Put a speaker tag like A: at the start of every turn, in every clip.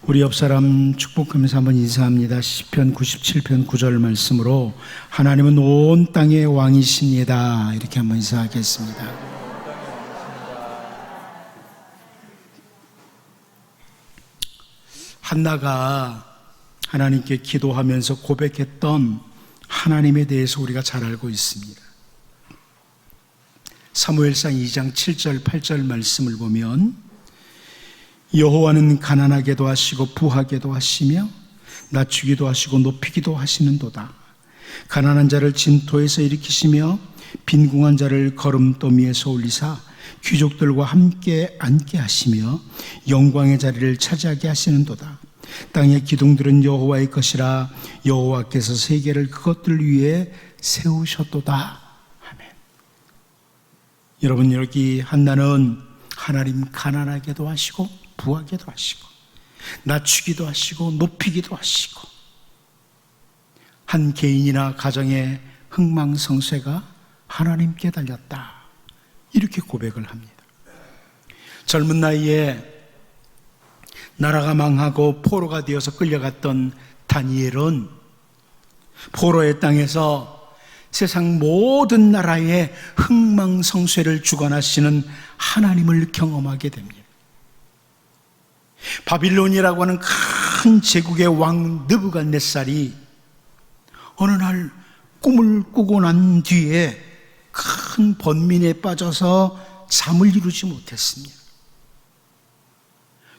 A: 우리 옆 사람 축복하면서 한번 인사합니다. 시편 97편 9절 말씀으로 하나님은 온 땅의 왕이십니다. 이렇게 한번 인사하겠습니다. 한나가 하나님께 기도하면서 고백했던 하나님에 대해서 우리가 잘 알고 있습니다. 사무엘상 2장 7절 8절 말씀을 보면 여호와는 가난하게도 하시고 부하게도 하시며 낮추기도 하시고 높이기도 하시는도다. 가난한 자를 진토에서 일으키시며 빈궁한 자를 거름더미에서 올리사 귀족들과 함께 앉게 하시며 영광의 자리를 차지하게 하시는도다. 땅의 기둥들은 여호와의 것이라 여호와께서 세계를 그것들 위에 세우셨도다. 아멘. 여러분, 여기 한나는 하나님 가난하게도 하시고 부하게도 하시고 낮추기도 하시고 높이기도 하시고 한 개인이나 가정의 흥망성쇠가 하나님께 달렸다. 이렇게 고백을 합니다. 젊은 나이에 나라가 망하고 포로가 되어서 끌려갔던 다니엘은 포로의 땅에서 세상 모든 나라의 흥망성쇠를 주관하시는 하나님을 경험하게 됩니다. 바빌론이라고 하는 큰 제국의 왕 느부갓네살이 어느 날 꿈을 꾸고 난 뒤에 큰 번민에 빠져서 잠을 이루지 못했습니다.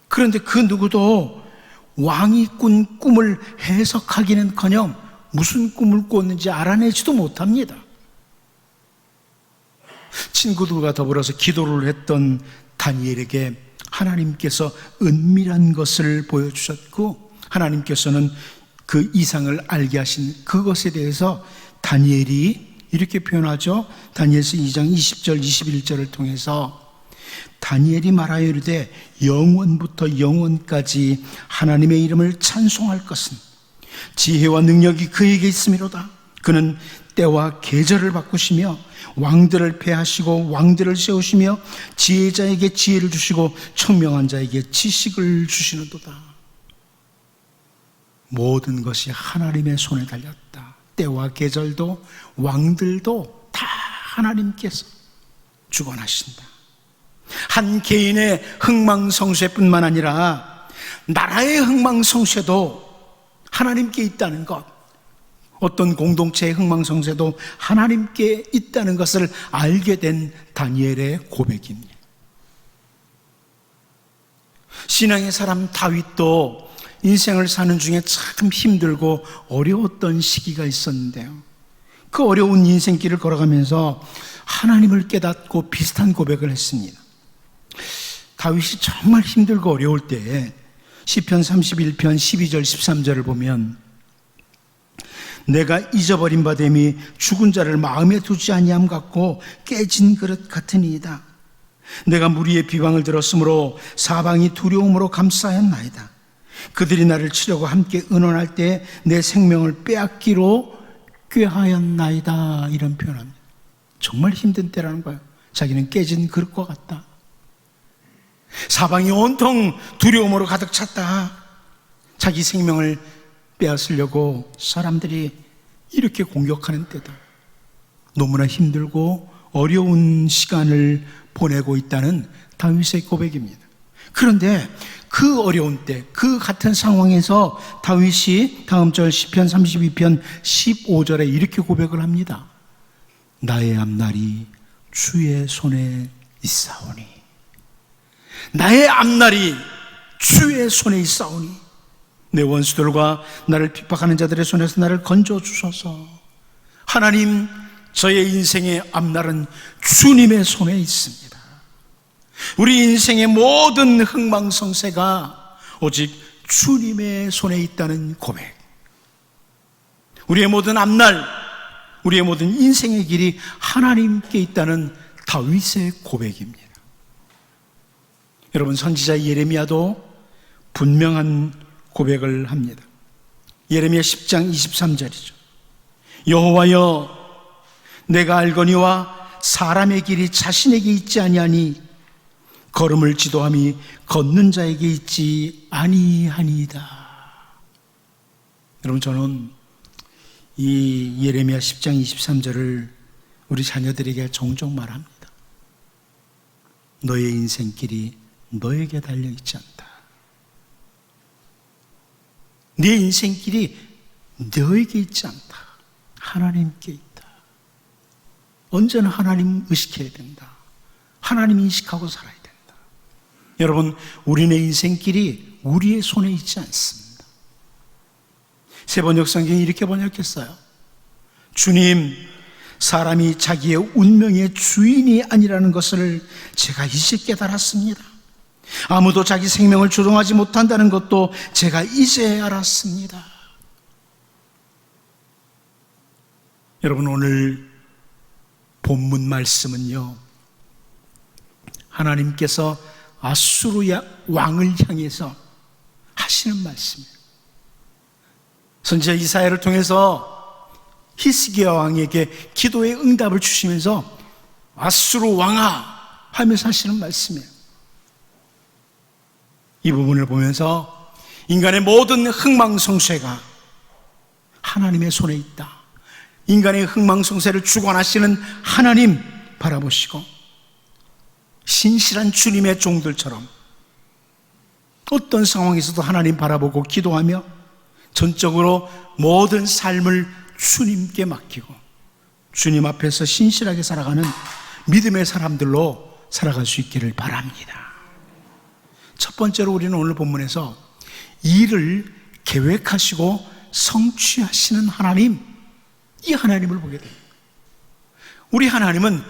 A: 그런데 그 누구도 왕이 꾼 꿈을 해석하기는커녕 무슨 꿈을 꿨는지 알아내지도 못합니다. 친구들과 더불어서 기도를 했던 다니엘에게 하나님께서 은밀한 것을 보여주셨고 하나님께서는 그 이상을 알게 하신 그것에 대해서 다니엘이 이렇게 표현하죠. 다니엘서 2장 20절 21절을 통해서 다니엘이 말하여 이르되 영원부터 영원까지 하나님의 이름을 찬송할 것은 지혜와 능력이 그에게 있음이로다. 그는 때와 계절을 바꾸시며 왕들을 패하시고 왕들을 세우시며 지혜자에게 지혜를 주시고 청명한 자에게 지식을 주시는도다. 모든 것이 하나님의 손에 달렸다. 때와 계절도 왕들도 다 하나님께서 주관하신다. 한 개인의 흥망성쇠뿐만 아니라 나라의 흥망성쇠도 하나님께 있다는 것, 어떤 공동체의 흥망성쇠도 하나님께 있다는 것을 알게 된 다니엘의 고백입니다. 신앙의 사람 다윗도 인생을 사는 중에 참 힘들고 어려웠던 시기가 있었는데요, 그 어려운 인생길을 걸어가면서 하나님을 깨닫고 비슷한 고백을 했습니다. 다윗이 정말 힘들고 어려울 때 시편 31편 12절 13절을 보면 내가 잊어버린 바 됨이 죽은 자를 마음에 두지 아니함 같고 깨진 그릇 같으니이다. 내가 무리의 비방을 들었으므로 사방이 두려움으로 감싸였나이다. 그들이 나를 치려고 함께 의논할 때 내 생명을 빼앗기로 꾀하였나이다. 이런 표현합니다. 정말 힘든 때라는 거예요. 자기는 깨진 그릇과 같다. 사방이 온통 두려움으로 가득 찼다. 자기 생명을 빼앗으려고 사람들이 이렇게 공격하는 때다. 너무나 힘들고 어려운 시간을 보내고 있다는 다윗의 고백입니다. 그런데 그 어려운 때, 그 같은 상황에서 다윗이 다음 절 시편 32편 15절에 이렇게 고백을 합니다. 나의 앞날이 주의 손에 있사오니, 나의 앞날이 주의 손에 있사오니 내 원수들과 나를 핍박하는 자들의 손에서 나를 건져주소서. 하나님, 저의 인생의 앞날은 주님의 손에 있습니다. 우리 인생의 모든 흥망성쇠가 오직 주님의 손에 있다는 고백, 우리의 모든 앞날, 우리의 모든 인생의 길이 하나님께 있다는 다윗의 고백입니다. 여러분, 선지자 예레미야도 분명한 고백을 합니다. 예레미야 10장 23절이죠. 여호와여, 내가 알거니와 사람의 길이 자신에게 있지 아니하니 걸음을 지도함이 걷는 자에게 있지 아니하니이다. 여러분, 저는 이 예레미야 10장 23절을 우리 자녀들에게 종종 말합니다. 너의 인생길이 너에게 달려있지 않다. 네 인생길이 너에게 있지 않다. 하나님께 있다. 언제나 하나님 의식해야 된다. 하나님 인식하고 살아야 된다. 여러분, 우리네 인생길이 우리의 손에 있지 않습니다. 세번역 성경이 이렇게 번역했어요. 주님, 사람이 자기의 운명의 주인이 아니라는 것을 제가 이제 깨달았습니다. 아무도 자기 생명을 조종하지 못한다는 것도 제가 이제 알았습니다. 여러분, 오늘 본문 말씀은요, 하나님께서 아수르 왕을 향해서 하시는 말씀이에요. 선지자 이사야를 통해서 히스기야 왕에게 기도의 응답을 주시면서 아수르 왕아 하면서 하시는 말씀이에요. 이 부분을 보면서 인간의 모든 흥망성쇠가 하나님의 손에 있다. 인간의 흥망성쇠를 주관하시는 하나님 바라보시고 신실한 주님의 종들처럼 어떤 상황에서도 하나님 바라보고 기도하며 전적으로 모든 삶을 주님께 맡기고 주님 앞에서 신실하게 살아가는 믿음의 사람들로 살아갈 수 있기를 바랍니다. 첫 번째로 우리는 오늘 본문에서 일을 계획하시고 성취하시는 하나님, 이 하나님을 보게 됩니다. 우리 하나님은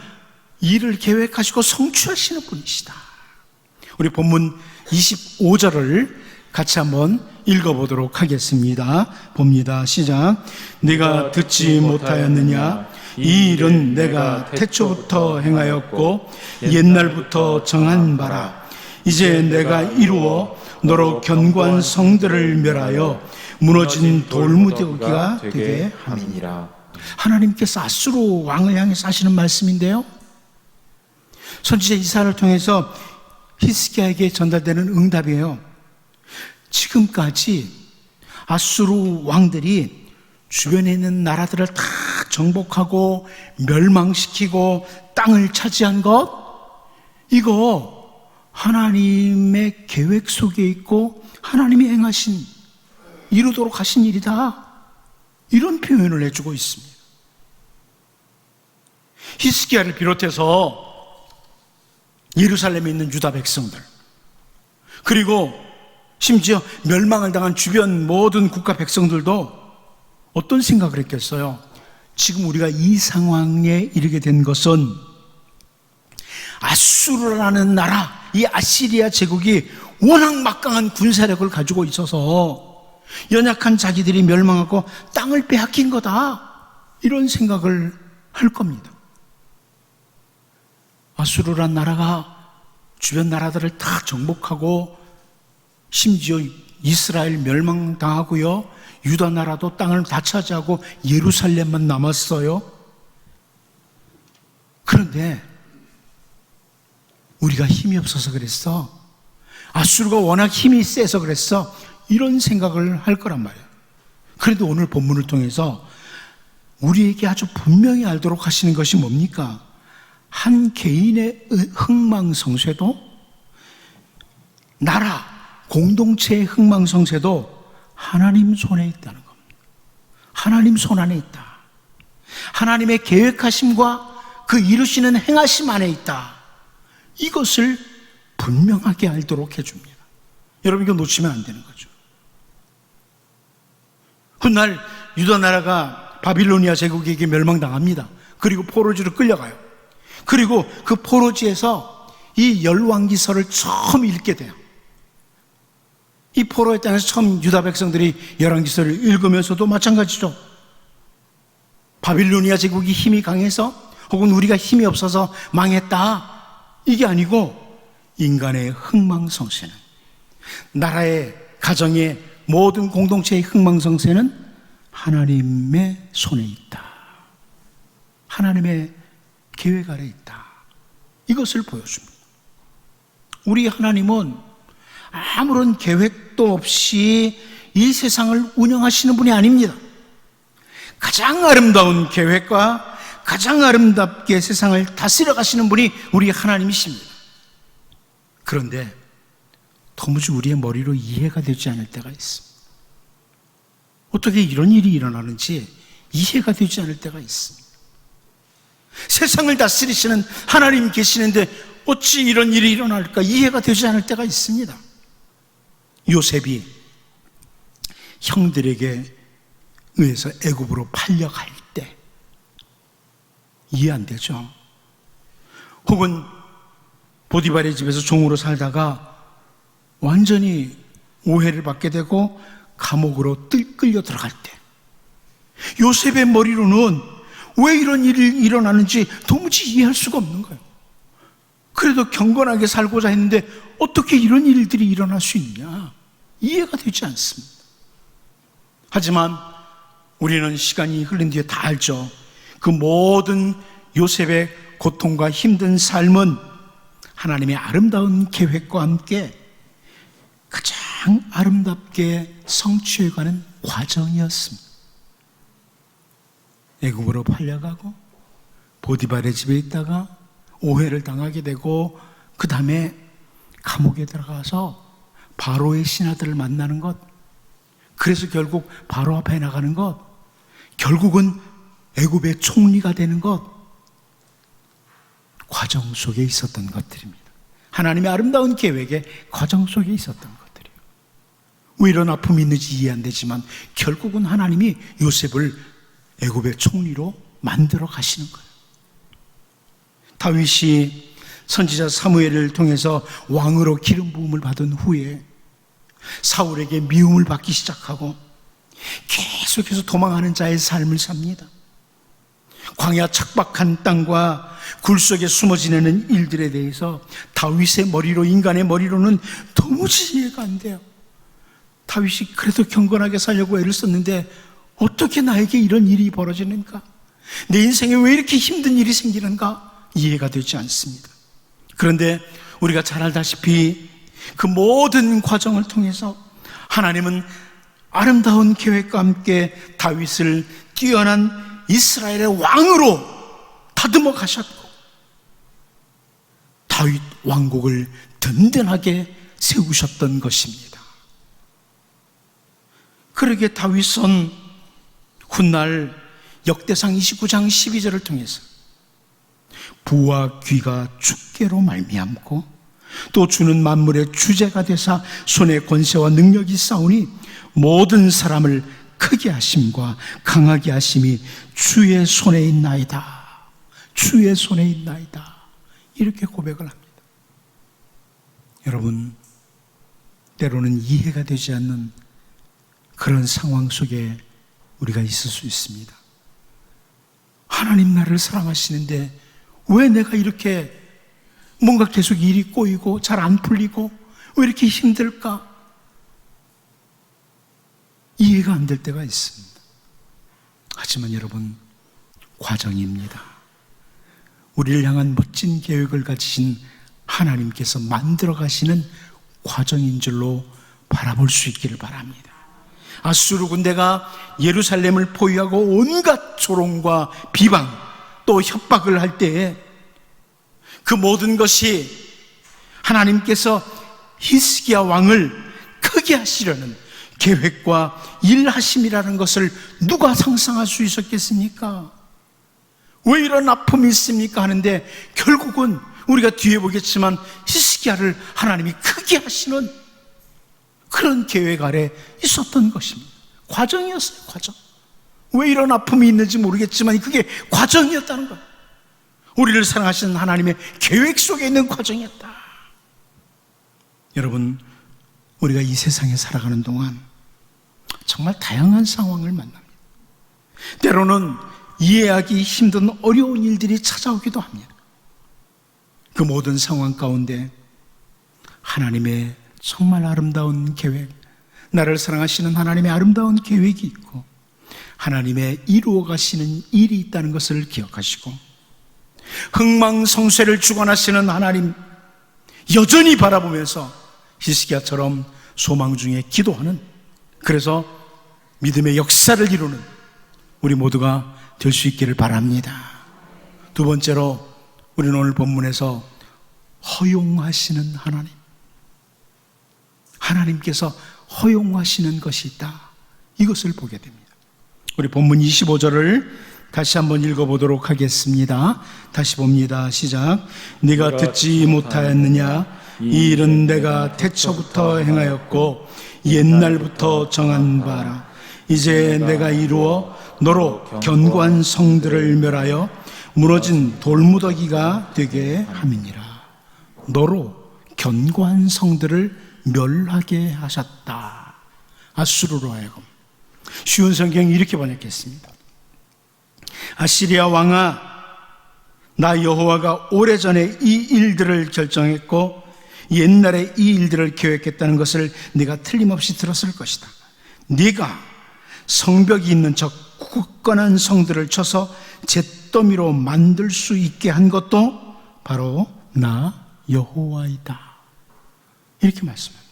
A: 일을 계획하시고 성취하시는 분이시다. 우리 본문 25절을 같이 한번 읽어보도록 하겠습니다. 봅니다. 시작. 네가 듣지 못하였느냐? 이 일은 내가 태초부터 행하였고 옛날부터 정한 바라. 이제 내가 이루어 너로 견고한 성들을 멸하여 무너진 돌무더기가 되게 함이니라. 하나님께서 아수르 왕을 향해서 하시는 말씀인데요, 선지자 이사야를 통해서 히스기야에게 전달되는 응답이에요. 지금까지 아수르 왕들이 주변에 있는 나라들을 다 정복하고 멸망시키고 땅을 차지한 것, 이거 하나님의 계획 속에 있고 하나님이 행하신, 이루도록 하신 일이다, 이런 표현을 해주고 있습니다. 히스기야를 비롯해서 예루살렘에 있는 유다 백성들, 그리고 심지어 멸망을 당한 주변 모든 국가 백성들도 어떤 생각을 했겠어요? 지금 우리가 이 상황에 이르게 된 것은 아수르라는 나라, 이 아시리아 제국이 워낙 막강한 군사력을 가지고 있어서 연약한 자기들이 멸망하고 땅을 빼앗긴 거다, 이런 생각을 할 겁니다. 아수르란 나라가 주변 나라들을 다 정복하고 심지어 이스라엘 멸망당하고요, 유다 나라도 땅을 다 차지하고 예루살렘만 남았어요. 그런데 우리가 힘이 없어서 그랬어, 아수르가 워낙 힘이 세서 그랬어, 이런 생각을 할 거란 말이에요. 그런데 오늘 본문을 통해서 우리에게 아주 분명히 알도록 하시는 것이 뭡니까? 한 개인의 흥망성쇠도, 나라, 공동체의 흥망성쇠도 하나님 손에 있다는 겁니다. 하나님 손 안에 있다. 하나님의 계획하심과 그 이루시는 행하심 안에 있다. 이것을 분명하게 알도록 해줍니다. 여러분, 이거 놓치면 안 되는 거죠. 훗날 유다 나라가 바빌로니아 제국에게 멸망당합니다. 그리고 포로지로 끌려가요. 그리고 그 포로지에서 이 열왕기서를 처음 읽게 돼요. 이 포로의 땅에서 처음 유다 백성들이 열왕기서를 읽으면서도 마찬가지죠. 바빌로니아 제국이 힘이 강해서 혹은 우리가 힘이 없어서 망했다, 이게 아니고 인간의 흥망성쇠는, 나라의, 가정의 모든 공동체의 흥망성쇠는 하나님의 손에 있다. 하나님의 계획 아래 있다. 이것을 보여줍니다. 우리 하나님은 아무런 계획도 없이 이 세상을 운영하시는 분이 아닙니다. 가장 아름다운 계획과 가장 아름답게 세상을 다스려 가시는 분이 우리 하나님이십니다. 그런데 도무지 우리의 머리로 이해가 되지 않을 때가 있습니다. 어떻게 이런 일이 일어나는지 이해가 되지 않을 때가 있습니다. 세상을 다스리시는 하나님 계시는데 어찌 이런 일이 일어날까 이해가 되지 않을 때가 있습니다. 요셉이 형들에게 의해서 애굽으로 팔려갈 때 이해 안 되죠. 혹은 보디발의 집에서 종으로 살다가 완전히 오해를 받게 되고 감옥으로 끌려 들어갈 때 요셉의 머리로는 왜 이런 일이 일어나는지 도무지 이해할 수가 없는 거예요. 그래도 경건하게 살고자 했는데 어떻게 이런 일들이 일어날 수 있냐 이해가 되지 않습니다. 하지만 우리는 시간이 흐른 뒤에 다 알죠. 그 모든 요셉의 고통과 힘든 삶은 하나님의 아름다운 계획과 함께 가장 아름답게 성취해가는 과정이었습니다. 애굽으로 팔려가고 보디발의 집에 있다가 오해를 당하게 되고 그 다음에 감옥에 들어가서 바로의 신하들을 만나는 것, 그래서 결국 바로 앞에 나가는 것, 결국은 애굽의 총리가 되는 것, 과정 속에 있었던 것들입니다. 하나님의 아름다운 계획의 과정 속에 있었던 것들이에요. 왜 이런 아픔이 있는지 이해 안 되지만 결국은 하나님이 요셉을 애굽의 총리로 만들어 가시는 거예요. 다윗이 선지자 사무엘을 통해서 왕으로 기름 부음을 받은 후에 사울에게 미움을 받기 시작하고 계속해서 도망하는 자의 삶을 삽니다. 광야 척박한 땅과 굴 속에 숨어 지내는 일들에 대해서 다윗의 머리로, 인간의 머리로는 도무지 이해가 안 돼요. 다윗이 그래도 경건하게 살려고 애를 썼는데 어떻게 나에게 이런 일이 벌어지는가? 내 인생에 왜 이렇게 힘든 일이 생기는가? 이해가 되지 않습니다. 그런데 우리가 잘 알다시피 그 모든 과정을 통해서 하나님은 아름다운 계획과 함께 다윗을 뛰어난 이스라엘의 왕으로 다듬어 가셨고 다윗 왕국을 든든하게 세우셨던 것입니다. 그러게 다윗은 훗날 역대상 29장 12절을 통해서 부와 귀가 주께로 말미암고 또 주는 만물의 주제가 되사 손에 권세와 능력이 있사오니 모든 사람을 크게 하심과 강하게 하심이 주의 손에 있나이다. 주의 손에 있나이다. 이렇게 고백을 합니다. 여러분, 때로는 이해가 되지 않는 그런 상황 속에 우리가 있을 수 있습니다. 하나님 나를 사랑하시는데 왜 내가 이렇게 뭔가 계속 일이 꼬이고 잘 안 풀리고 왜 이렇게 힘들까? 이해가 안 될 때가 있습니다. 하지만 여러분, 과정입니다. 우리를 향한 멋진 계획을 가지신 하나님께서 만들어 가시는 과정인 줄로 바라볼 수 있기를 바랍니다. 아수르 군대가 예루살렘을 포위하고 온갖 조롱과 비방 또 협박을 할 때에 그 모든 것이 하나님께서 히스기야 왕을 크게 하시려는 계획과 일하심이라는 것을 누가 상상할 수 있었겠습니까? 왜 이런 아픔이 있습니까? 하는데 결국은 우리가 뒤에 보겠지만 히스기야를 하나님이 크게 하시는 그런 계획 아래 있었던 것입니다. 과정이었어요. 과정. 왜 이런 아픔이 있는지 모르겠지만 그게 과정이었다는 거예요. 우리를 사랑하시는 하나님의 계획 속에 있는 과정이었다. 여러분, 우리가 이 세상에 살아가는 동안 정말 다양한 상황을 만납니다. 때로는 이해하기 힘든 어려운 일들이 찾아오기도 합니다. 그 모든 상황 가운데 하나님의 정말 아름다운 계획, 나를 사랑하시는 하나님의 아름다운 계획이 있고 하나님의 이루어 가시는 일이 있다는 것을 기억하시고 흥망성쇠를 주관하시는 하나님, 여전히 바라보면서 히스기야처럼 소망 중에 기도하는, 그래서 믿음의 역사를 이루는 우리 모두가 될 수 있기를 바랍니다. 두 번째로 우리는 오늘 본문에서 허용하시는 하나님, 하나님께서 허용하시는 것이 있다, 이것을 보게 됩니다. 우리 본문 25절을 다시 한번 읽어보도록 하겠습니다. 다시 봅니다. 시작. 네가 듣지 못하였느냐? 이 일은 내가 태초부터 행하였고 옛날부터 정한 바라. 이제 내가 이루어 너로 견고한 성들을 멸하여 무너진 돌무더기가 되게 함이니라. 너로 견고한 성들을 멸하게 하셨다. 아수르로 하여금. 쉬운 성경이 이렇게 번역했습니다. 아시리아 왕아, 나 여호와가 오래전에 이 일들을 결정했고 옛날에 이 일들을 계획했다는 것을 네가 틀림없이 들었을 것이다. 네가 성벽이 있는 저 굳건한 성들을 쳐서 잿더미로 만들 수 있게 한 것도 바로 나 여호와이다. 이렇게 말씀합니다.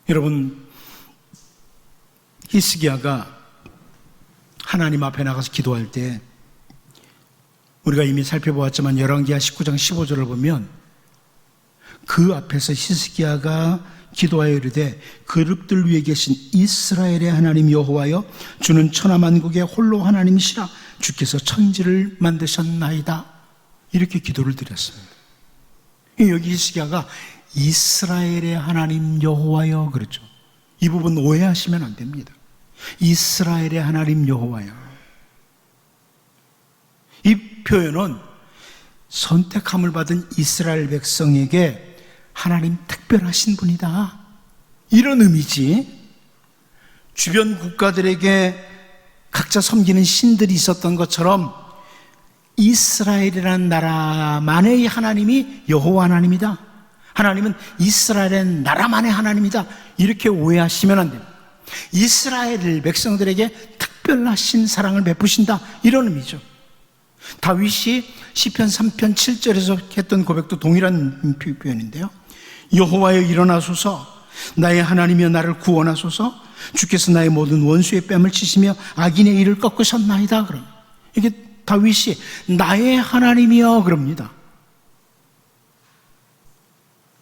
A: 여러분, 히스기야가 하나님 앞에 나가서 기도할 때 우리가 이미 살펴보았지만 열왕기하 19장 15절을 보면 그 앞에서 히스기야가 기도하여 이르되 그룹들 위에 계신 이스라엘의 하나님 여호와여, 주는 천하만국의 홀로 하나님이시라. 주께서 천지를 만드셨나이다. 이렇게 기도를 드렸습니다. 여기 히스기야가 이스라엘의 하나님 여호와여 그렇죠. 이 부분 오해하시면 안 됩니다. 이스라엘의 하나님 여호와여. 이 표현은 선택함을 받은 이스라엘 백성에게 하나님 특별하신 분이다, 이런 의미지, 주변 국가들에게 각자 섬기는 신들이 있었던 것처럼 이스라엘이라는 나라만의 하나님이 여호와 하나님이다, 하나님은 이스라엘의 나라만의 하나님이다, 이렇게 오해하시면 안 됩니다. 이스라엘 백성들에게 특별하신 사랑을 베푸신다, 이런 의미죠. 다윗이 시편 3편 7절에서 했던 고백도 동일한 표현인데요. 여호와여 일어나소서, 나의 하나님이여 나를 구원하소서, 주께서 나의 모든 원수의 뺨을 치시며 악인의 일을 꺾으셨나이다. 그럼 이게 다윗이 나의 하나님이여 그럽니다.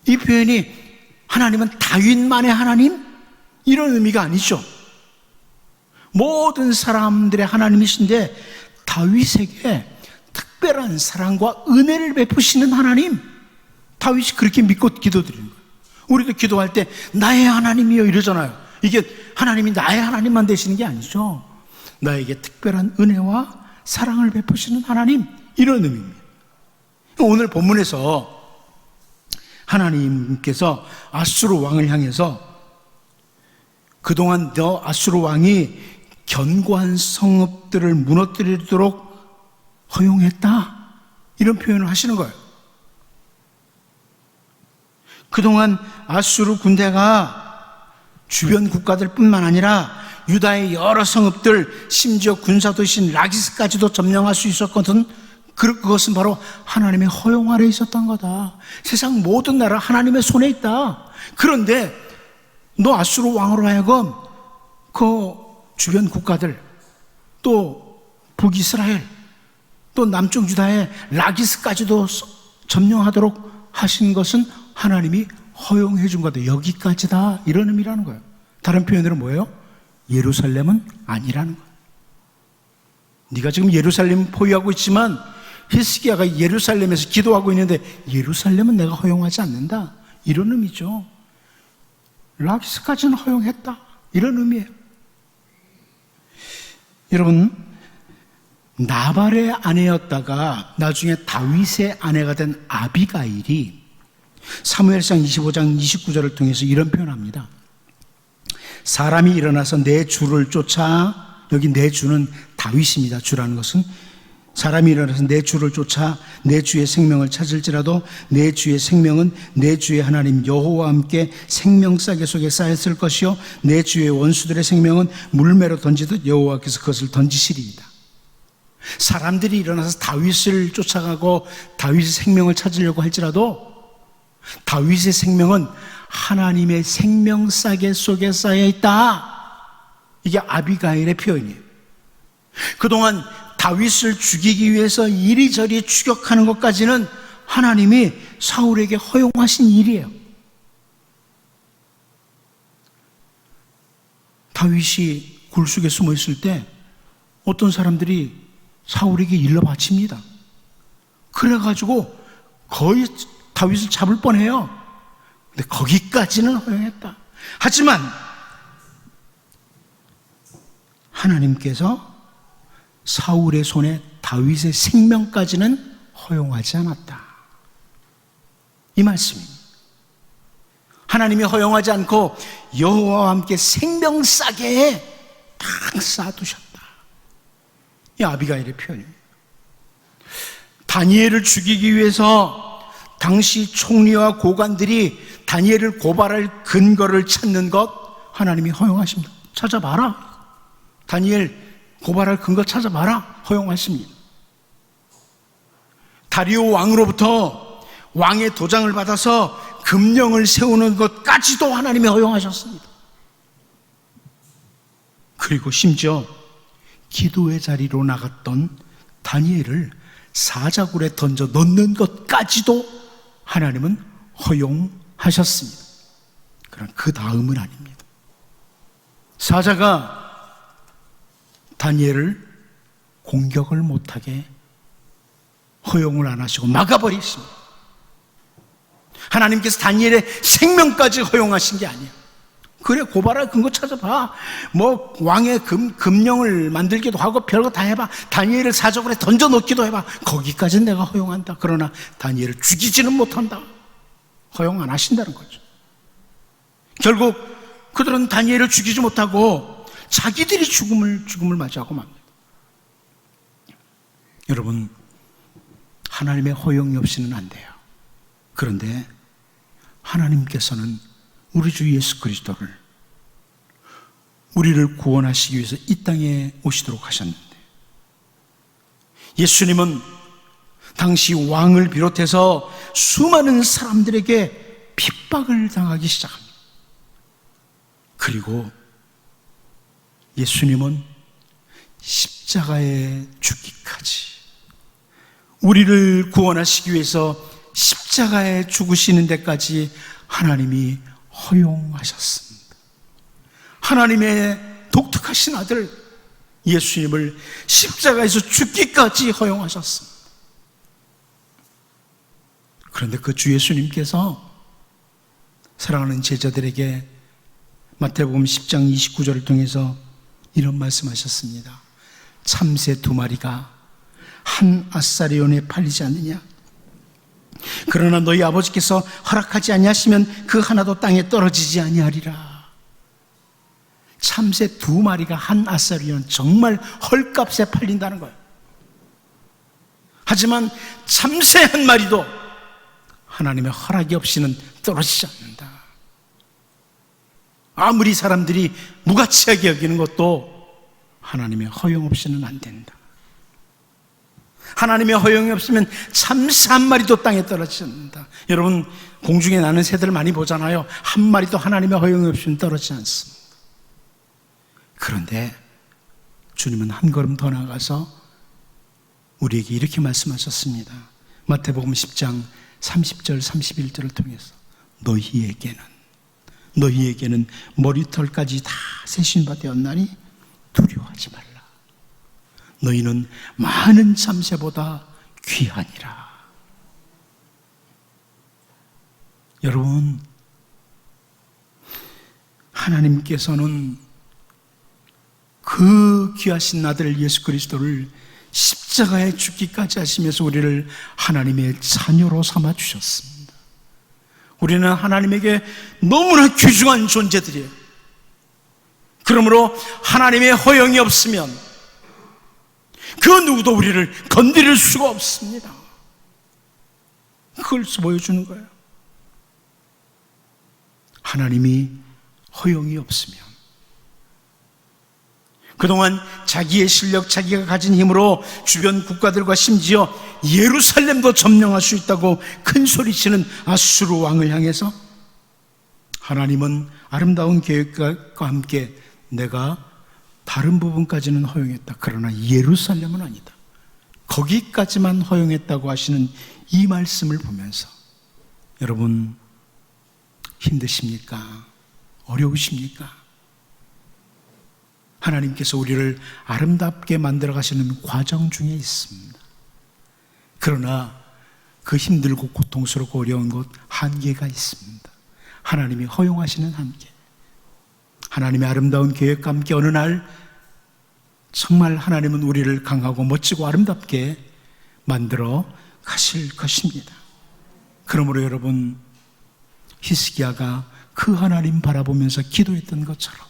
A: 이 표현이 하나님은 다윗만의 하나님, 이런 의미가 아니죠. 모든 사람들의 하나님이신데 다윗에게 특별한 사랑과 은혜를 베푸시는 하나님, 다윗이 그렇게 믿고 기도드리는 거예요. 우리도 기도할 때 나의 하나님이여 이러잖아요. 이게 하나님이 나의 하나님만 되시는 게 아니죠. 나에게 특별한 은혜와 사랑을 베푸시는 하나님, 이런 의미입니다. 오늘 본문에서 하나님께서 아수르 왕을 향해서 그동안 너 아수르 왕이 견고한 성읍들을 무너뜨리도록 허용했다, 이런 표현을 하시는 거예요. 그동안 아수르 군대가 주변 국가들뿐만 아니라 유다의 여러 성읍들, 심지어 군사도시인 라기스까지도 점령할 수 있었거든. 그것은 바로 하나님의 허용 아래 있었던 거다. 세상 모든 나라 하나님의 손에 있다. 그런데 너 아수르 왕으로 하여금 그 주변 국가들, 또 북이스라엘, 또 남쪽 유다의 라기스까지도 점령하도록 하신 것은 하나님이 허용해 준 거다, 여기까지다, 이런 의미라는 거예요. 다른 표현으로 뭐예요? 예루살렘은 아니라는 거예요. 네가 지금 예루살렘 포위하고 있지만 히스기야가 예루살렘에서 기도하고 있는데 예루살렘은 내가 허용하지 않는다, 이런 의미죠. 라기스까지는 허용했다, 이런 의미예요. 여러분, 나발의 아내였다가 나중에 다윗의 아내가 된 아비가일이 사무엘상 25장 29절을 통해서 이런 표현합니다. 사람이 일어나서 내 주를 쫓아, 여기 내 주는 다윗입니다. 주라는 것은 사람이 일어나서 내 주를 쫓아 내 주의 생명을 찾을지라도 내 주의 생명은 내 주의 하나님 여호와와 함께 생명싸개 속에 쌓였을 것이요 내 주의 원수들의 생명은 물매로 던지듯 여호와께서 그것을 던지시리이다. 사람들이 일어나서 다윗을 쫓아가고 다윗의 생명을 찾으려고 할지라도 다윗의 생명은 하나님의 생명싸개 속에 쌓여 있다. 이게 아비가일의 표현이에요. 그동안 다윗을 죽이기 위해서 이리저리 추격하는 것까지는 하나님이 사울에게 허용하신 일이에요. 다윗이 굴속에 숨어 있을 때 어떤 사람들이 사울에게 일러 바칩니다. 그래가지고 거의 다윗을 잡을 뻔해요. 근데 거기까지는 허용했다. 하지만 하나님께서 사울의 손에 다윗의 생명까지는 허용하지 않았다. 이 말씀입니다. 하나님이 허용하지 않고 여호와와 함께 생명싸개에 딱 쌓아두셨다. 이 아비가일의 표현입니다. 다니엘을 죽이기 위해서 당시 총리와 고관들이 다니엘을 고발할 근거를 찾는 것 하나님이 허용하십니다. 찾아봐라. 다니엘 고발할 근거 찾아봐라. 허용하십니다. 다리오 왕으로부터 왕의 도장을 받아서 금령을 세우는 것까지도 하나님이 허용하셨습니다. 그리고 심지어 기도의 자리로 나갔던 다니엘을 사자굴에 던져 넣는 것까지도 하나님은 허용하셨습니다. 그러나 그 다음은 아닙니다. 사자가 다니엘을 공격을 못하게 허용을 안 하시고 막아버리십니다. 하나님께서 다니엘의 생명까지 허용하신 게 아니에요. 그래, 고발할 근거 찾아봐. 뭐 왕의 금령을 만들기도 하고 별거 다 해봐. 다니엘을 사자굴에 던져 놓기도 해봐. 거기까지는 내가 허용한다. 그러나 다니엘을 죽이지는 못한다. 허용 안 하신다는 거죠. 결국 그들은 다니엘을 죽이지 못하고 자기들이 죽음을 맞이하고 맙니다. 여러분, 하나님의 허용이 없이는 안 돼요. 그런데 하나님께서는 우리 주 예수 그리스도를 우리를 구원하시기 위해서 이 땅에 오시도록 하셨는데, 예수님은 당시 왕을 비롯해서 수많은 사람들에게 핍박을 당하기 시작합니다. 그리고 예수님은 십자가에 죽기까지, 우리를 구원하시기 위해서 십자가에 죽으시는 데까지 하나님이 허용하셨습니다. 하나님의 독특하신 아들 예수님을 십자가에서 죽기까지 허용하셨습니다. 그런데 그 주 예수님께서 사랑하는 제자들에게 마태복음 10장 29절을 통해서 이런 말씀하셨습니다. 참새 2마리가 한 아사리온에 팔리지 않느냐? 그러나 너희 아버지께서 허락하지 아니하시면 그 하나도 땅에 떨어지지 아니하리라. 참새 2마리가 한 아사리온, 정말 헐값에 팔린다는 거예요. 하지만 참새 1마리도 하나님의 허락이 없이는 떨어지지 않는다. 아무리 사람들이 무가치하게 여기는 것도 하나님의 허용 없이는 안 된다. 하나님의 허용이 없으면 참새 1마리도 땅에 떨어지지 않는다. 여러분, 공중에 나는 새들 많이 보잖아요. 1마리도 하나님의 허용이 없이는 떨어지지 않습니다. 그런데 주님은 한 걸음 더 나가서 우리에게 이렇게 말씀하셨습니다. 마태복음 10장 30절 31절을 통해서 너희에게는 머리털까지 다 세신 바 되었나니 두려워하지 말라. 너희는 많은 참새보다 귀하니라. 여러분, 하나님께서는 그 귀하신 아들 예수 그리스도를 십자가에 죽기까지 하시면서 우리를 하나님의 자녀로 삼아 주셨습니다. 우리는 하나님에게 너무나 귀중한 존재들이에요. 그러므로 하나님의 허용이 없으면 그 누구도 우리를 건드릴 수가 없습니다. 그걸 보여주는 거예요. 하나님이 허용이 없으면, 그동안 자기의 실력, 자기가 가진 힘으로 주변 국가들과 심지어 예루살렘도 점령할 수 있다고 큰 소리치는 아수르 왕을 향해서 하나님은 아름다운 계획과 함께 내가 다른 부분까지는 허용했다. 그러나 예루살렘은 아니다. 거기까지만 허용했다고 하시는 이 말씀을 보면서 여러분 힘드십니까? 어려우십니까? 하나님께서 우리를 아름답게 만들어 가시는 과정 중에 있습니다. 그러나 그 힘들고 고통스럽고 어려운 것 한계가 있습니다. 하나님이 허용하시는 한계, 하나님의 아름다운 계획과 함께 어느 날 정말 하나님은 우리를 강하고 멋지고 아름답게 만들어 가실 것입니다. 그러므로 여러분, 히스기야가 그 하나님 바라보면서 기도했던 것처럼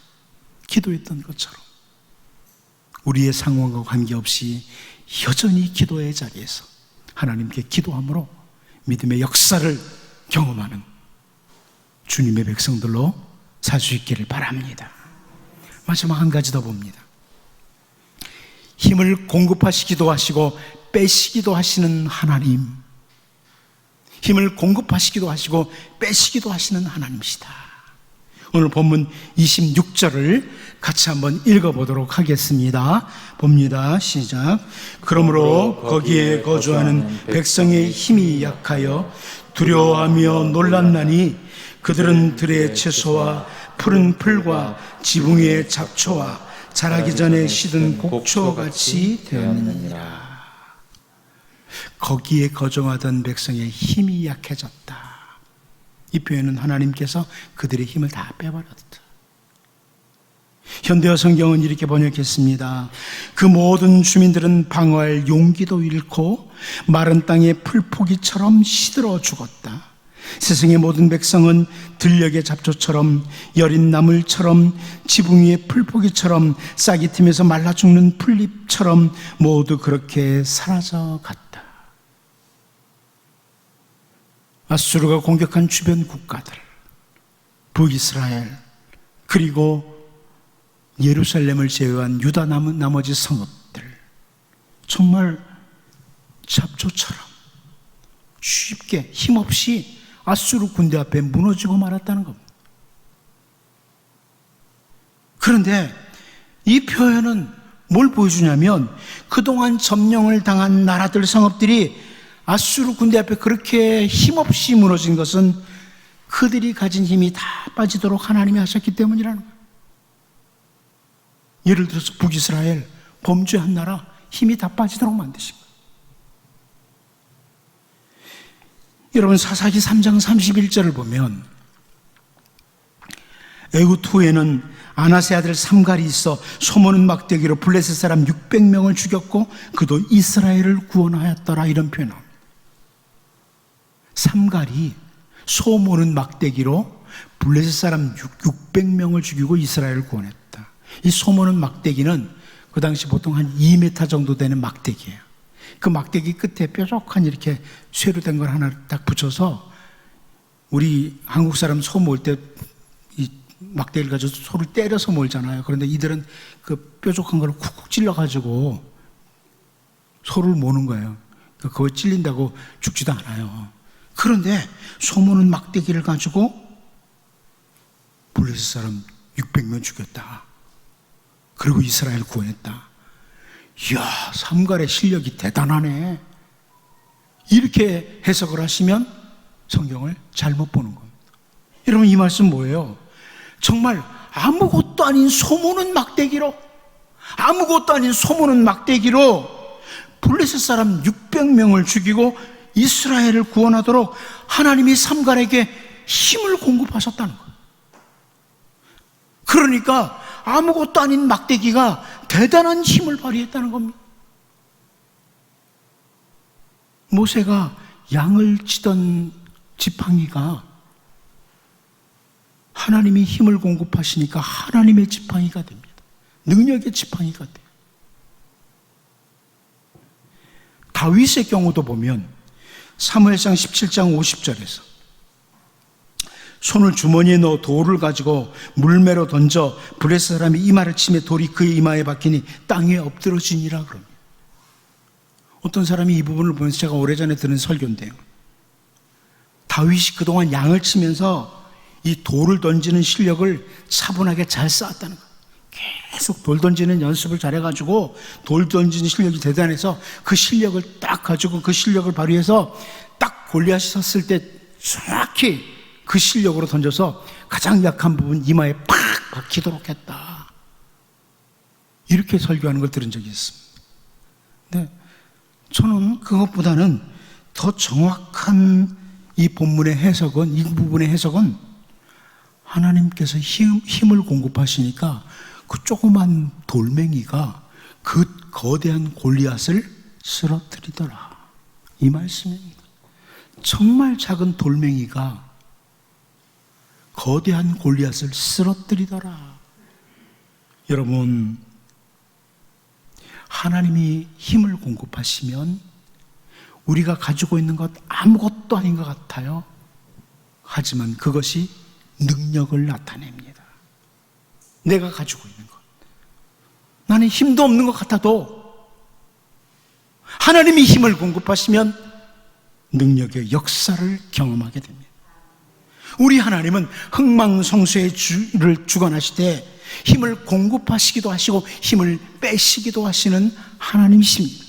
A: 우리의 상황과 관계없이 여전히 기도의 자리에서 하나님께 기도함으로 믿음의 역사를 경험하는 주님의 백성들로 살 수 있기를 바랍니다. 마지막 한 가지 더 봅니다. 힘을 공급하시기도 하시고 빼시기도 하시는 하나님, 힘을 공급하시기도 하시고 빼시기도 하시는 하나님이시다. 오늘 본문 26절을 같이 한번 읽어보도록 하겠습니다. 봅니다. 시작. 그러므로 거기에 거주하는 백성의 힘이 약하여 두려워하며 놀랐나니 그들은 들의 채소와 푸른 풀과 지붕 위의 잡초와 자라기 전에 시든 곡초같이 되었느니라. 거기에 거주하던 백성의 힘이 약해졌다. 이 표현은 하나님께서 그들의 힘을 다 빼버렸다. 현대어 성경은 이렇게 번역했습니다. 그 모든 주민들은 방어할 용기도 잃고 마른 땅의 풀포기처럼 시들어 죽었다. 세상의 모든 백성은 들녘의 잡초처럼 여린 나물처럼 지붕 위의 풀포기처럼 싹이 틈에서 말라 죽는 풀잎처럼 모두 그렇게 사라져 갔다. 아수르가 공격한 주변 국가들, 북이스라엘, 그리고 예루살렘을 제외한 유다 나머지 성읍들, 정말 잡초처럼 쉽게 힘없이 아수르 군대 앞에 무너지고 말았다는 겁니다. 그런데 이 표현은 뭘 보여주냐면 그동안 점령을 당한 나라들, 성읍들이 아수르 군대 앞에 그렇게 힘없이 무너진 것은 그들이 가진 힘이 다 빠지도록 하나님이 하셨기 때문이라는 거예요. 예를 들어서 북이스라엘, 범죄한 나라, 힘이 다 빠지도록 만드신 거예요. 여러분, 사사기 3장 31절을 보면 애굽 후에는 아나세 아들 삼갈이 있어 소모는 막대기로 블레셋 사람 600명을 죽였고 그도 이스라엘을 구원하였더라, 이런 표현 나옵니다. 삼갈이 소모는 막대기로 블레셋 사람 600명을 죽이고 이스라엘을 구원했다. 이 소모는 막대기는 그 당시 보통 한 2m 정도 되는 막대기예요. 그 막대기 끝에 뾰족한 이렇게 쇠로 된 걸 하나 딱 붙여서, 우리 한국 사람 소 모을 때 이 막대기를 가지고 소를 때려서 몰잖아요. 그런데 이들은 그 뾰족한 걸 쿡쿡 찔러가지고 소를 모는 거예요. 그거 찔린다고 죽지도 않아요. 그런데 소모는 막대기를 가지고 블레셋 사람 600명 죽였다. 그리고 이스라엘 구원했다. 이야, 삼갈의 실력이 대단하네. 이렇게 해석을 하시면 성경을 잘못 보는 겁니다. 여러분, 이 말씀 뭐예요? 정말 아무것도 아닌 소모는 막대기로 블레셋 사람 600명을 죽이고 이스라엘을 구원하도록 하나님이 삼갈에게 힘을 공급하셨다는 거예요. 그러니까 아무것도 아닌 막대기가 대단한 힘을 발휘했다는 겁니다. 모세가 양을 치던 지팡이가 하나님이 힘을 공급하시니까 하나님의 지팡이가 됩니다. 능력의 지팡이가 돼요. 다윗의 경우도 보면 사무엘상 17장 50절에서 손을 주머니에 넣어 돌을 가지고 물매로 던져 블레셋 사람이 이마를 치매 돌이 그의 이마에 박히니 땅에 엎드러지니라 그럽니다. 어떤 사람이 이 부분을 보면서 제가 오래전에 들은 설교인데요. 다윗이 그동안 양을 치면서 이 돌을 던지는 실력을 차분하게 잘 쌓았다는 거예요. 계속 돌 던지는 연습을 잘해가지고 돌 던지는 실력이 대단해서 그 실력을 딱 가지고 그 실력을 발휘해서 딱 골리앗이 섰을 때 정확히 그 실력으로 던져서 가장 약한 부분 이마에 팍 박히도록 했다. 이렇게 설교하는 걸 들은 적이 있습니다. 네, 저는 그것보다는 더 정확한 이 본문의 해석은, 이 부분의 해석은 하나님께서 힘을 공급하시니까 그 조그만 돌멩이가 그 거대한 골리앗을 쓰러뜨리더라. 이 말씀입니다. 정말 작은 돌멩이가 거대한 골리앗을 쓰러뜨리더라. 여러분, 하나님이 힘을 공급하시면 우리가 가지고 있는 것 아무것도 아닌 것 같아요. 하지만 그것이 능력을 나타냅니다. 내가 가지고 있는 것, 나는 힘도 없는 것 같아도 하나님이 힘을 공급하시면 능력의 역사를 경험하게 됩니다. 우리 하나님은 흥망성쇠의 주를 주관하시되 힘을 공급하시기도 하시고 힘을 빼시기도 하시는 하나님이십니다.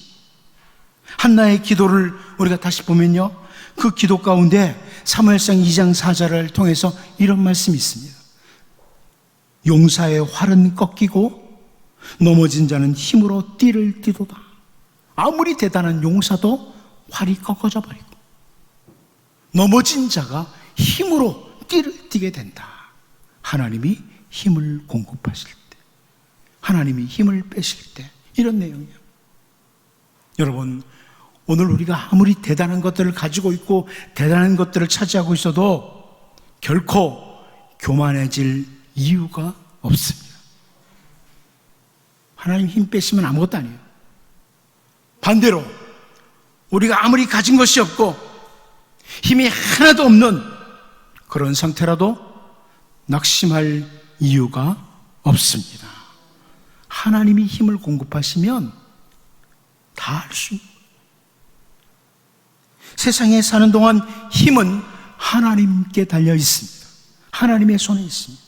A: 한나의 기도를 우리가 다시 보면요, 그 기도 가운데 사무엘상 2장 4절을 통해서 이런 말씀이 있습니다. 용사의 활은 꺾이고 넘어진 자는 힘으로 띠를 띠도다. 아무리 대단한 용사도 활이 꺾어져 버리고 넘어진 자가 힘으로 띠를 띠게 된다. 하나님이 힘을 공급하실 때, 하나님이 힘을 빼실 때, 이런 내용이에요. 여러분, 오늘 우리가 아무리 대단한 것들을 가지고 있고 대단한 것들을 차지하고 있어도 결코 교만해질 이유가 없습니다. 하나님 힘 빼시면 아무것도 아니에요. 반대로 우리가 아무리 가진 것이 없고 힘이 하나도 없는 그런 상태라도 낙심할 이유가 없습니다. 하나님이 힘을 공급하시면 다 할 수 있습니다. 세상에 사는 동안 힘은 하나님께 달려 있습니다. 하나님의 손에 있습니다.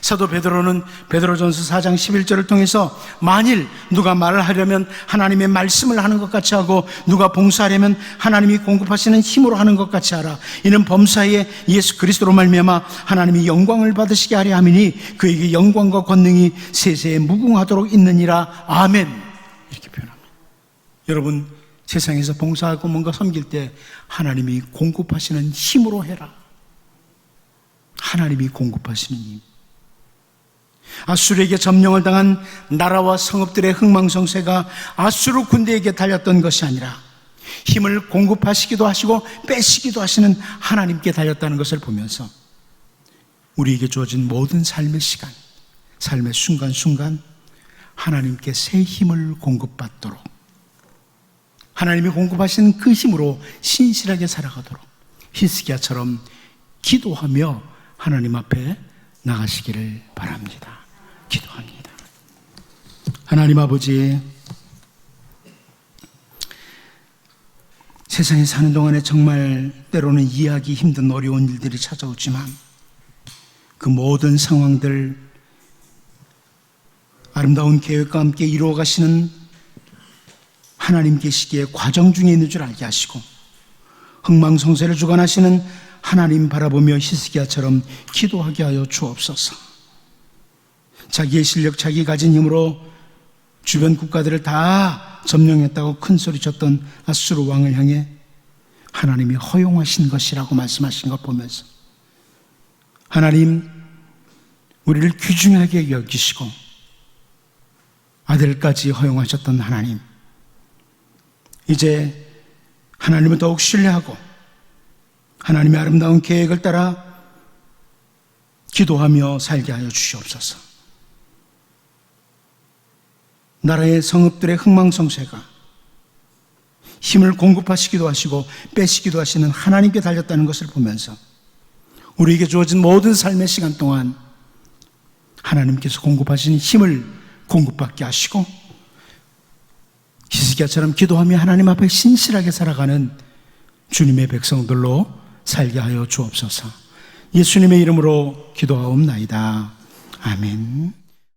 A: 사도 베드로는 베드로전서 4장 11절을 통해서 만일 누가 말을 하려면 하나님의 말씀을 하는 것 같이 하고 누가 봉사하려면 하나님이 공급하시는 힘으로 하는 것 같이 하라. 이는 범사에 예수 그리스도로 말미암아 하나님이 영광을 받으시게 하려 함이니 그에게 영광과 권능이 세세에 무궁하도록 있느니라. 아멘. 이렇게 표현합니다. 여러분, 세상에서 봉사하고 뭔가 섬길 때 하나님이 공급하시는 힘으로 해라. 하나님이 공급하시는 힘. 아수르에게 점령을 당한 나라와 성읍들의 흥망성쇠가 아수르 군대에게 달렸던 것이 아니라 힘을 공급하시기도 하시고 빼시기도 하시는 하나님께 달렸다는 것을 보면서 우리에게 주어진 모든 삶의 시간, 삶의 순간순간 하나님께 새 힘을 공급받도록, 하나님이 공급하시는 그 힘으로 신실하게 살아가도록 히스기야처럼 기도하며 하나님 앞에 나가시기를 바랍니다. 기도합니다. 하나님 아버지, 세상에 사는 동안에 정말 때로는 이해하기 힘든 어려운 일들이 찾아오지만 그 모든 상황들 아름다운 계획과 함께 이루어 가시는 하나님 계시기에 과정 중에 있는 줄 알게 하시고 흥망성쇠를 주관하시는 하나님 바라보며 히스기야처럼 기도하게 하여 주옵소서. 자기의 실력, 자기 가진 힘으로 주변 국가들을 다 점령했다고 큰 소리쳤던 아수르 왕을 향해 하나님이 허용하신 것이라고 말씀하신 것 보면서 하나님, 우리를 귀중하게 여기시고 아들까지 허용하셨던 하나님, 이제 하나님을 더욱 신뢰하고 하나님의 아름다운 계획을 따라 기도하며 살게 하여 주시옵소서. 나라의 성읍들의 흥망성쇠가 힘을 공급하시기도 하시고 빼시기도 하시는 하나님께 달렸다는 것을 보면서 우리에게 주어진 모든 삶의 시간 동안 하나님께서 공급하신 힘을 공급받게 하시고 히스기야처럼 기도하며 하나님 앞에 신실하게 살아가는 주님의 백성들로 살게 하여 주옵소서. 예수님의 이름으로 기도하옵나이다. 아멘.